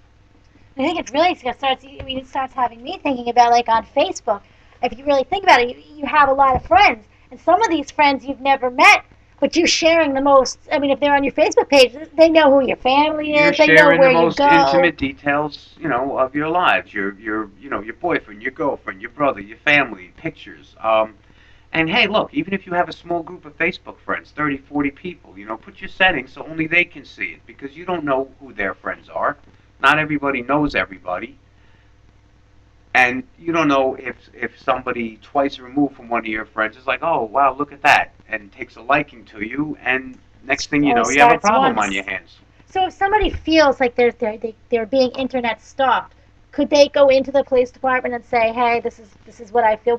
I think it really starts. I mean, it starts having me thinking about like on Facebook. If you really think about it, you have a lot of friends, and some of these friends you've never met, but you're sharing the most. I mean, if they're on your Facebook page, they know who your family You're is. They know sharing the where you most go. intimate details, of your lives. Your boyfriend, your girlfriend, your brother, your family, pictures. And hey, look, even if you have a small group of Facebook friends, 30, 40 people, put your settings so only they can see it because you don't know who their friends are. Not everybody knows everybody. And you don't know if somebody twice removed from one of your friends is like, oh, wow, look at that, and takes a liking to you, and next thing you Only know, you have a starts problem on your once. hands. So if somebody feels like they're being internet stalked, could they go into the police department and say, "Hey, this is what I feel"?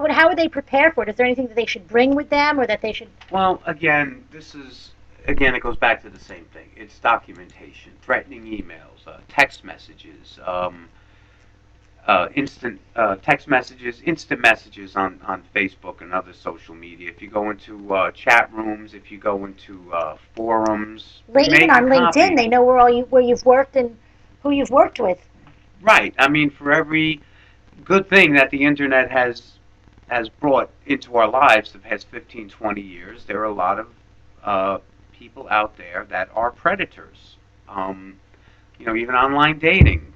How would they prepare for it? Is there anything that they should bring with them, or that they should? Well, again, it goes back to the same thing. It's documentation, threatening emails, text messages, instant text messages, instant messages on Facebook and other social media. If you go into chat rooms, if you go into forums, they Even make a on LinkedIn, copy. they know where you've worked and who you've worked with. Right. I mean, for every good thing that the internet has brought into our lives the past 15, 20 years, there are a lot of people out there that are predators. Even online dating.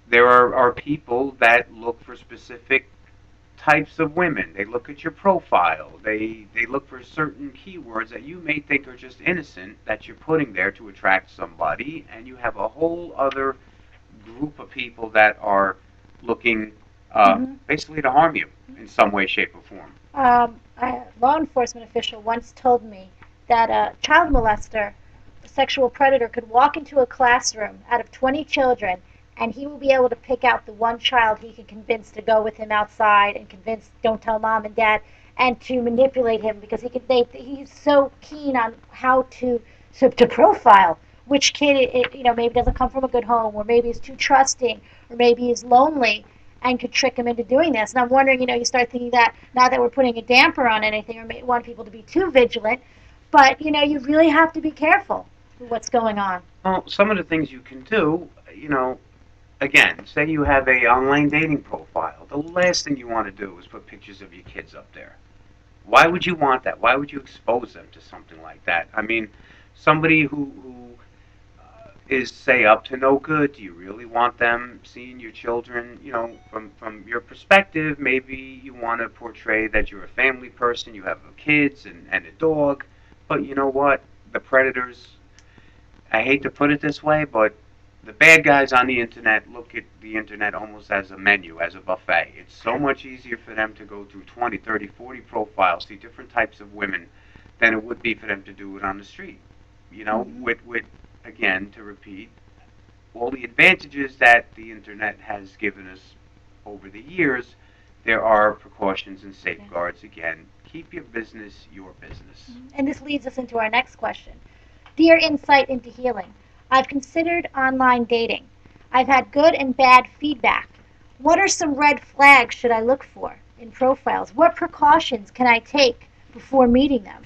There are people that look for specific types of women. They look at your profile. They look for certain keywords that you may think are just innocent that you're putting there to attract somebody, and you have a whole other group of people that are looking Hmm. basically to harm you in some way, shape, or form. A law enforcement official once told me that a child molester, a sexual predator, could walk into a classroom out of 20 children, and he will be able to pick out the one child he can convince to go with him outside and convince don't tell mom and dad, and to manipulate him because he's so keen on how to profile which kid maybe doesn't come from a good home, or maybe is too trusting, or maybe is lonely, and could trick him into doing this. And I'm wondering, you start thinking that not that we're putting a damper on anything or want people to be too vigilant, but you really have to be careful with what's going on. Well, some of the things you can do, again, say you have a online dating profile. The last thing you want to do is put pictures of your kids up there. Why would you want that? Why would you expose them to something like that? I mean, somebody who is say up to no good. Do you really want them seeing your children? From your perspective, maybe you want to portray that you're a family person, you have kids and a dog. But you know what? The predators. I hate to put it this way, but the bad guys on the internet look at the internet almost as a menu, as a buffet. It's so much easier for them to go through 20, 30, 40 profiles, see different types of women, than it would be for them to do it on the street. Hmm. With again, to repeat, all the advantages that the internet has given us over the years, there are precautions and Yeah. safeguards. Again, keep your business your business. And this leads us into our next question. Dear Insight into Healing, I've considered online dating. I've had good and bad feedback. What are some red flags should I look for in profiles? What precautions can I take before meeting them.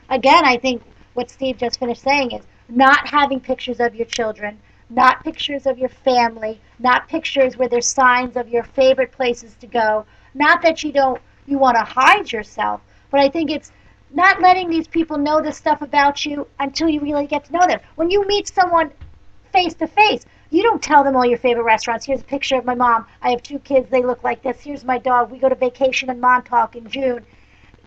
Again, I think what Steve just finished saying is not having pictures of your children, not pictures of your family, not pictures where there's signs of your favorite places to go. Not that you want to hide yourself, but I think it's not letting these people know this stuff about you until you really get to know them. When you meet someone face to face, you don't tell them all your favorite restaurants. Here's a picture of my mom. I have 2 kids. They look like this. Here's my dog. We go to vacation in Montauk in June.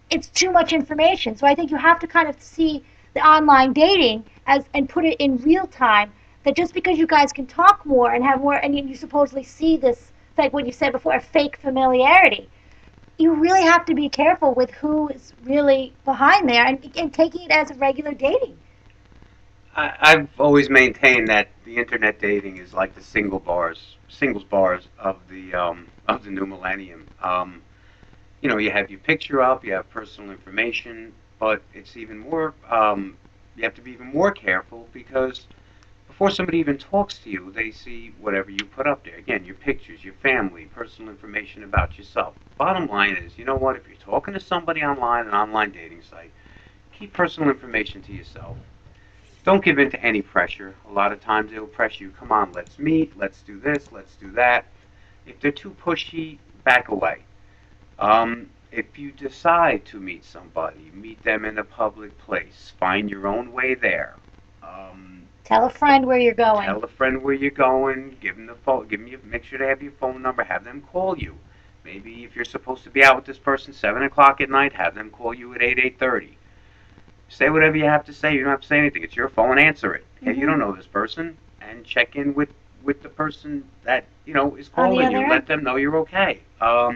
It's too much information. So I think you have to kind of see the online dating and put it in real time, that just because you guys can talk more and have more, and you supposedly see this, like what you said before, a fake familiarity, you really have to be careful with who is really behind there, and taking it as a regular dating. I've always maintained that the internet dating is like the singles bars of the new millennium. You have your picture up, you have personal information, but it's even more. You have to be even more careful, because before somebody even talks to you, they see whatever you put up there. Again, your pictures, your family, personal information about yourself. Bottom line is, you know what? If you're talking to somebody online, an online dating site, keep personal information to yourself. Don't give in to any pressure. A lot of times they'll press you, come on, let's meet, let's do this, let's do that. If they're too pushy, back away. If you decide to meet somebody, meet them in a public place. Find your own way there. Tell a friend where you're going. Tell a friend where you're going. Give them the phone. Make sure they have your phone number. Have them call you. Maybe if you're supposed to be out with this person 7 o'clock at night, have them call you at 8:30. Say whatever you have to say. You don't have to say anything. It's your phone. Answer it. Hey, you don't know this person, and check in with the person that is calling you. Let them know you're okay. A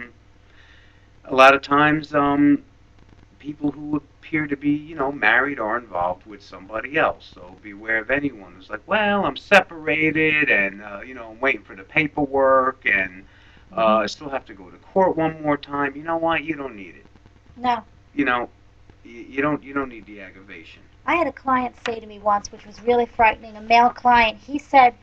lot of times, people who appear to be, married are involved with somebody else. So beware of anyone who's like, well, I'm separated, and I'm waiting for the paperwork, and I still have to go to court one more time. You know what? You don't need it. No. You don't need the aggravation. I had a client say to me once, which was really frightening, a male client. He said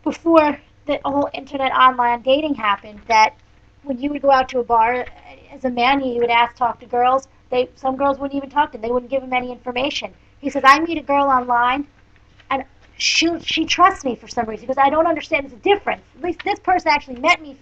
before the whole internet online dating happened, that when you would go out to a bar as a man, he would talk to girls. Some girls wouldn't even talk to him. They wouldn't give him any information. He says, I meet a girl online, and she trusts me for some reason, because I don't understand the difference. At least this person actually met me,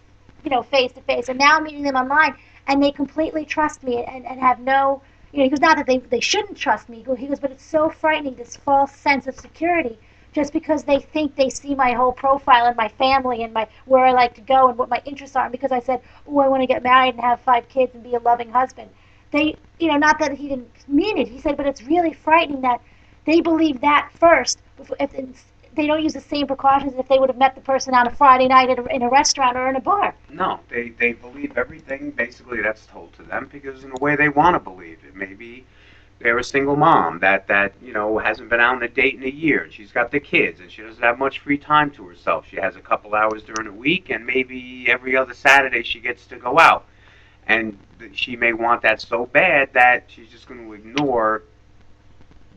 face to face, and now I'm meeting them online, and they completely trust me and have no, he goes, not that they shouldn't trust me. He goes, but it's so frightening, this false sense of security, just because they think they see my whole profile and my family and where I like to go and what my interests are. And because I said, oh, I want to get married and have 5 kids and be a loving husband. They, not that he didn't mean it. He said, but it's really frightening that they believe that first. If they don't use the same precautions as if they would have met the person on a Friday night in a restaurant or in a bar. No, they believe everything basically that's told to them, because in a way they want to believe it. Maybe they're a single mom that hasn't been out on a date in a year, and she's got the kids, and she doesn't have much free time to herself. She has a couple hours during the week, and maybe every other Saturday she gets to go out. And she may want that so bad that she's just going to ignore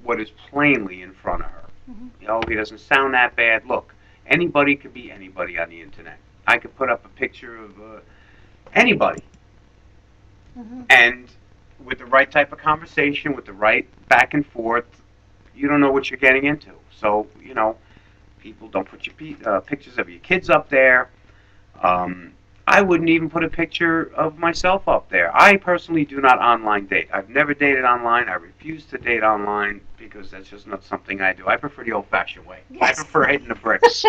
what is plainly in front of her. He doesn't sound that bad. Look, anybody could be anybody on the internet. I could put up a picture of anybody, and with the right type of conversation, with the right back and forth, you don't know what you're getting into. So, people don't put your pictures of your kids up there. I wouldn't even put a picture of myself up there. I personally do not online date. I've never dated online. I refuse to date online, because that's just not something I do. I prefer the old-fashioned way. Yes. I prefer hitting the bricks.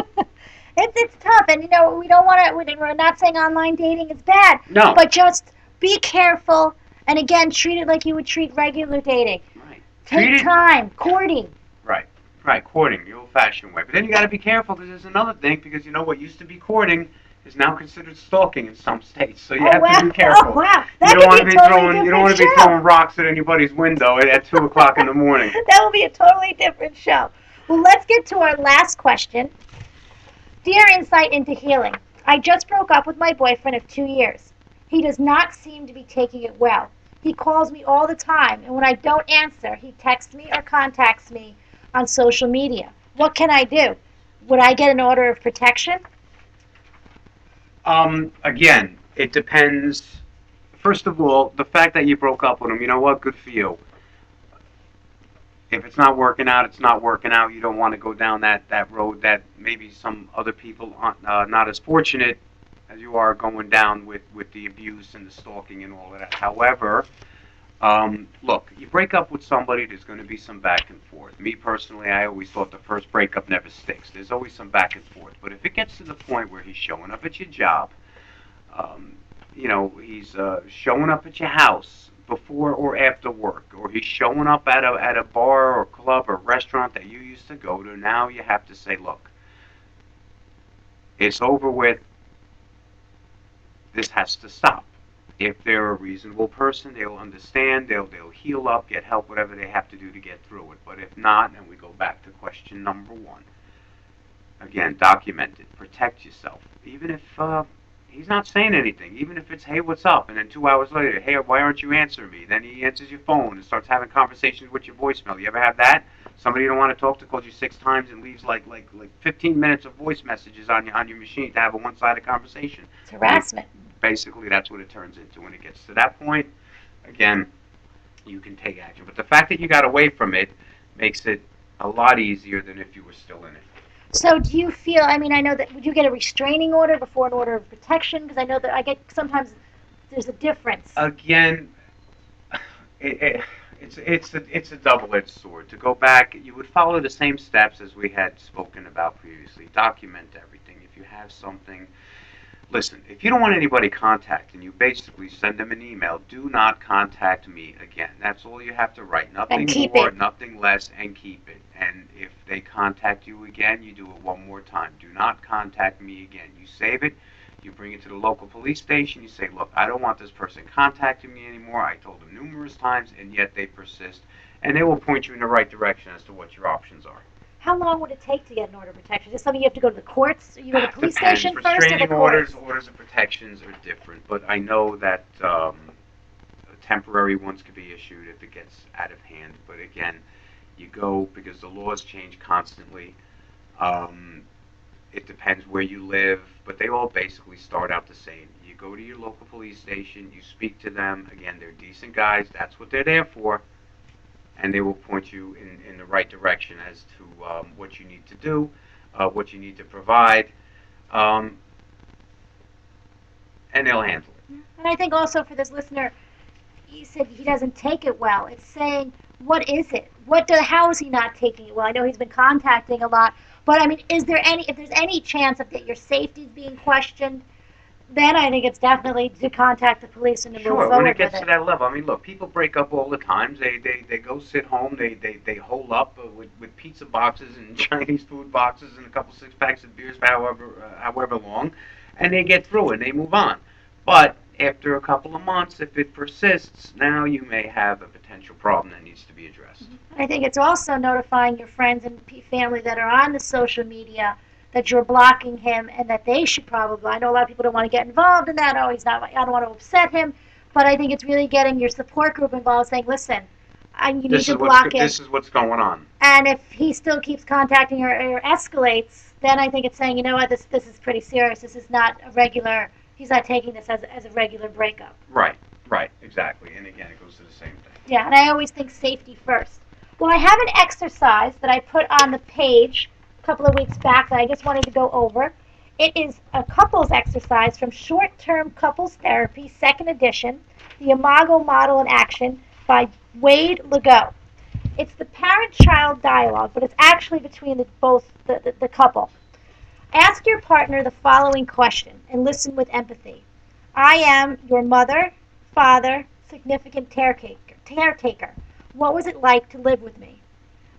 It's tough, and we don't want to. We're not saying online dating is bad. No. But just be careful, and again, treat it like you would treat regular dating. Right. Take time, courting. Right, courting the old-fashioned way. But then you got to be careful, because there's another thing, because what used to be courting is now considered stalking in some states. So you have to be careful. Oh, wow. You don't want to be throwing rocks at anybody's window at 2 o'clock in the morning. That will be a totally different show. Well, let's get to our last question. Dear Insight into Healing, I just broke up with my boyfriend of 2 years. He does not seem to be taking it well. He calls me all the time, and when I don't answer, he texts me or contacts me on social media. What can I do? Would I get an order of protection? Again, it depends. first of all, the fact that you broke up with him, you know what? Good for you. If it's not working out, it's not working out. You don't want to go down that road that maybe some other people aren't not as fortunate as you are going down with the abuse and the stalking and all of that. However, look, you break up with somebody, there's going to be some back and forth. Me personally, I always thought the first breakup never sticks. There's always some back and forth. But if it gets to the point where he's showing up at your job, um, he's showing up at your house before or after work, or he's showing up at a bar or club or restaurant that you used to go to, now you have to say, look, it's over with. This has to stop. If they're a reasonable person, they'll understand, they'll heal up, get help, whatever they have to do to get through it. But if not, and we go back to question number one, again, document it, protect yourself. Even if he's not saying anything, even if it's, hey, what's up? And then 2 hours later, hey, why aren't you answering me? Then he answers your phone and starts having conversations with your voicemail. You ever have that? Somebody you don't want to talk to calls you 6 times and leaves like 15 minutes of voice messages on your machine to have a one-sided conversation. It's harassment. Basically, that's what it turns into. When it gets to that point, again, you can take action. But the fact that you got away from it makes it a lot easier than if you were still in it. So do you feel, I mean, I know that, would you get a restraining order before an order of protection? Because I know that I get, sometimes there's a difference. Again, it's a double-edged sword. To go back, you would follow the same steps as we had spoken about previously. Document everything. If you have something, listen, if you don't want anybody contacting you, basically send them an email. Do not contact me again. That's all you have to write. Nothing more, nothing less, and keep it. And if they contact you again, you do it one more time. Do not contact me again. You save it. You bring it to the local police station. You say, look, I don't want this person contacting me anymore. I told them numerous times, and yet they persist. And they will point you in the right direction as to what your options are. How long would it take to get an order of protection? Is this something you have to go to the courts? You go to the police station first, or the Restraining courts? orders of protections are different, but I know that temporary ones could be issued if it gets out of hand. But again, you go because the laws change constantly. It depends where you live, but they all basically start out the same. You go to your local police station, you speak to them. Again, they're decent guys. That's what they're there for. And they will point you in the right direction as to what you need to do, what you need to provide, and they'll handle it. And I think also for this listener, he said he doesn't take it well. It's saying, what is it? How is he not taking it well? I know he's been contacting a lot, but I mean, if there's any chance of that your safety is being questioned, then I think it's definitely to contact the police and to move forward with it. Sure, when it gets to that level. I mean, look, people break up all the time. They go sit home. They hole up with pizza boxes and Chinese food boxes and a couple 6-packs of beers for however long, and they get through it and they move on. But after a couple of months, if it persists, now you may have a potential problem that needs to be addressed. I think it's also notifying your friends and family that are on the social media that you're blocking him and that they should probably, I know a lot of people don't want to get involved in that, I don't want to upset him, but I think it's really getting your support group involved, saying, listen, you need to block him. This is what's going on. And if he still keeps contacting or escalates, then I think it's saying, you know what, this is pretty serious. This is not a regular, he's not taking this as a regular breakup. Right, exactly. And again, it goes to the same thing. Yeah, and I always think safety first. Well, I have an exercise that I put on the page a couple of weeks back that I just wanted to go over. It is a couples exercise from Short-Term Couples Therapy, 2nd edition, the Imago Model in Action by Wade Legault. It's the parent-child dialogue, but it's actually between the couple. Ask your partner the following question and listen with empathy. I am your mother, father, significant caretaker. What was it like to live with me?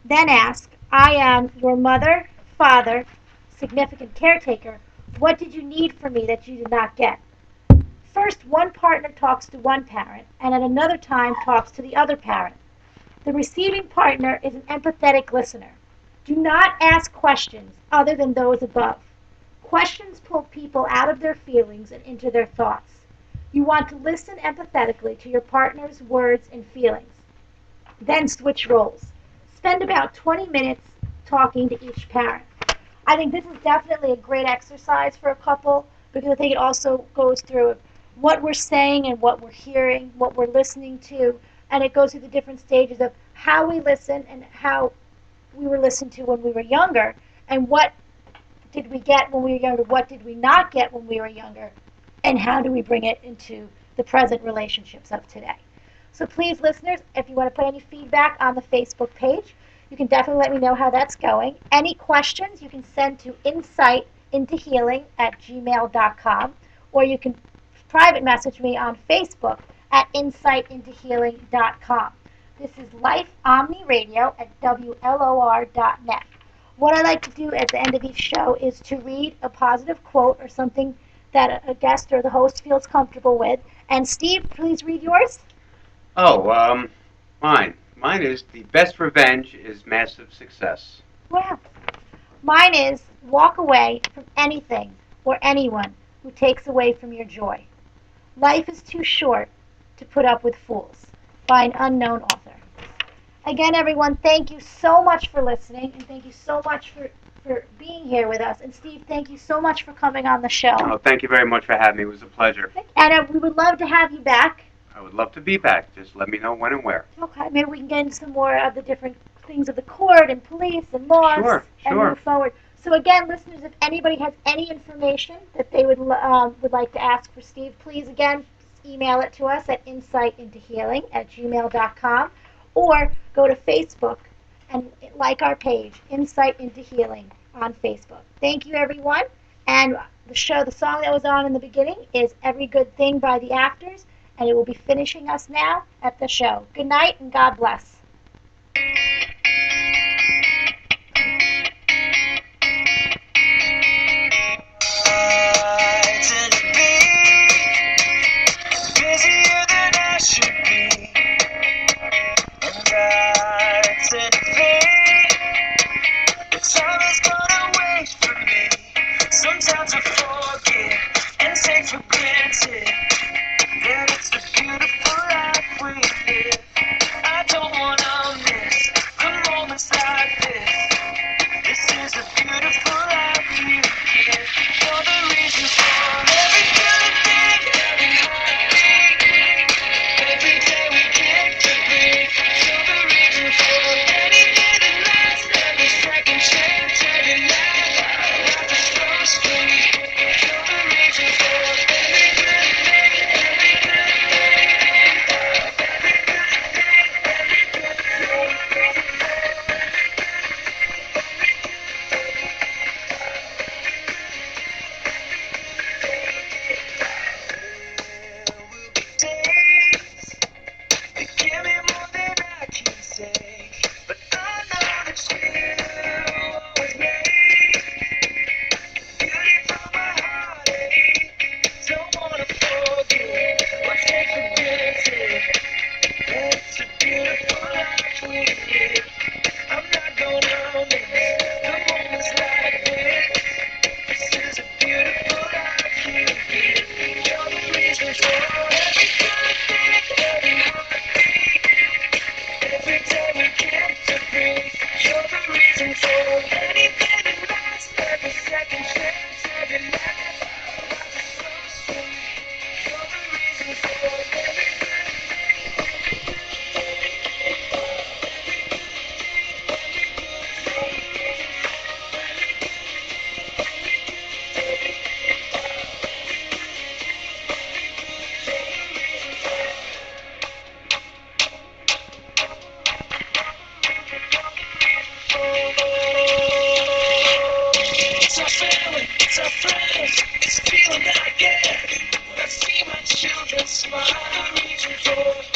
Then ask, I am your mother, father, significant caretaker. What did you need from me that you did not get? First, one partner talks to one parent, and at another time talks to the other parent. The receiving partner is an empathetic listener. Do not ask questions other than those above. Questions pull people out of their feelings and into their thoughts. You want to listen empathetically to your partner's words and feelings. Then switch roles. Spend about 20 minutes talking to each parent. I think this is definitely a great exercise for a couple because I think it also goes through what we're saying and what we're hearing, what we're listening to, and it goes through the different stages of how we listen and how we were listened to when we were younger, and what did we get when we were younger, what did we not get when we were younger, and how do we bring it into the present relationships of today. So please, listeners, if you want to put any feedback on the Facebook page, you can definitely let me know how that's going. Any questions you can send to insightintohealing@gmail.com, or you can private message me on Facebook at insightintohealing.com. This is Life Omni Radio at WLOR.net. What I like to do at the end of each show is to read a positive quote or something that a guest or the host feels comfortable with. And Steve, please read yours. Oh, mine. Mine is the best revenge is massive success. Wow. Mine is walk away from anything or anyone who takes away from your joy. Life is too short to put up with fools, by an unknown author. Again, everyone, thank you so much for listening, and thank you so much for being here with us. And Steve, thank you so much for coming on the show. Oh, thank you very much for having me. It was a pleasure. And we would love to have you back. I would love to be back. Just let me know when and where. Okay, maybe we can get into some more of the different things of the court and police and laws and move forward. So again, listeners, if anybody has any information that they would like to ask for Steve, please again email it to us at insightintohealing@gmail.com, or go to Facebook and like our page, Insight into Healing, on Facebook. Thank you, everyone. And the song that was on in the beginning is Every Good Thing by the Actors, and it will be finishing us now at the show. Good night and God bless. Sometimes I forget and take for granted that it's a beautiful life we live. I don't wanna miss the moments like this. This is a beautiful life you give. You're the reason for every good thing, every heartbeat, every day we get to breathe. You're the reason for anything that lasts, every second chance, every night. Life is so sweet. You're the reason for every good thing, every good thing, every good thing, every good There will be days that give me more than I can say, but I know that you always make beauty from my heartache. Don't wanna forget or take for granted that it's a beautiful life we live. I'm not gonna miss the moments like this. This is a beautiful life you live. You're the reason for every good thing, every heartbeat, every day we get to breathe. You're the reason for anything that lasts, every second chance, every night. Life is so sweet. You're the reason for every good It's our family, it's our friends, it's a feeling that I get when I see my children smile. The reason for